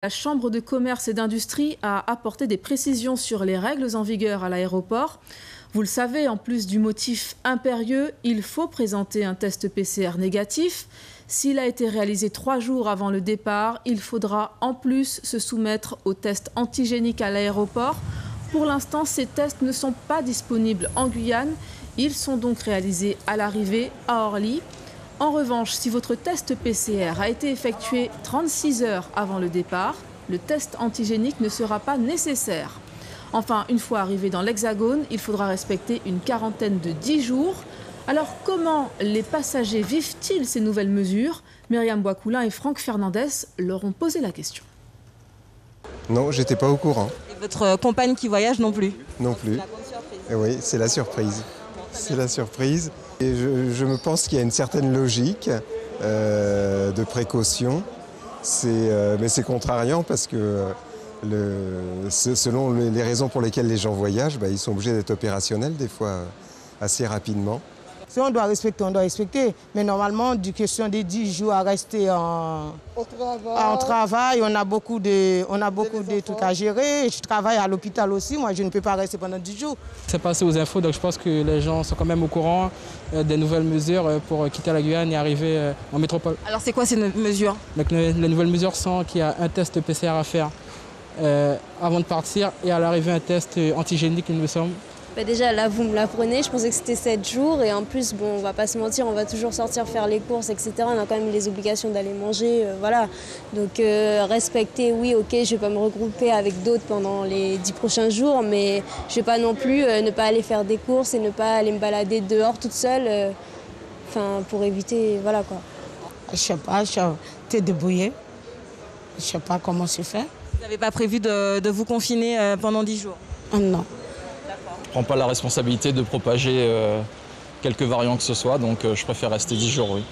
La Chambre de commerce et d'industrie a apporté des précisions sur les règles en vigueur à l'aéroport. Vous le savez, en plus du motif impérieux, il faut présenter un test PCR négatif. S'il a été réalisé 3 jours avant le départ, il faudra en plus se soumettre au test antigénique à l'aéroport. Pour l'instant, ces tests ne sont pas disponibles en Guyane. Ils sont donc réalisés à l'arrivée à Orly. En revanche, si votre test PCR a été effectué 36 heures avant le départ, le test antigénique ne sera pas nécessaire. Enfin, une fois arrivé dans l'Hexagone, il faudra respecter une quarantaine de 10 jours. Alors, comment les passagers vivent-ils ces nouvelles mesures? Myriam Bouakoula et Franck Fernandez leur ont posé la question. Non, j'étais pas au courant. Et votre compagne qui voyage non plus? Non plus. Et oui, c'est la surprise. C'est la surprise. Et je me pense qu'il y a une certaine logique de précaution. Mais c'est contrariant parce que selon les raisons pour lesquelles les gens voyagent, ils sont obligés d'être opérationnels des fois assez rapidement. Si on doit respecter, on doit respecter. Mais normalement, du question des 10 jours à rester en travail, on a beaucoup de trucs à gérer. Je travaille à l'hôpital aussi, moi je ne peux pas rester pendant 10 jours. C'est passé aux infos, donc je pense que les gens sont quand même au courant des nouvelles mesures pour quitter la Guyane et arriver en métropole. Alors c'est quoi ces mesures? Donc, les nouvelles mesures sont qu'il y a un test PCR à faire avant de partir et à l'arrivée un test antigénique, il me semble. Déjà là vous me l'apprenez, je pensais que c'était 7 jours et en plus bon, on va pas se mentir, on va toujours sortir faire les courses etc. On a quand même les obligations d'aller manger, voilà. Donc respecter, oui ok, je vais pas me regrouper avec d'autres pendant les 10 prochains jours, mais je vais pas non plus ne pas aller faire des courses et ne pas aller me balader dehors toute seule, pour éviter, voilà quoi. Je sais pas, t'es débrouillé, je sais pas comment c'est fait. Vous n'avez pas prévu de vous confiner pendant 10 jours? Non. Je ne prends pas la responsabilité de propager quelques variants que ce soit, donc je préfère rester 10 jours, oui.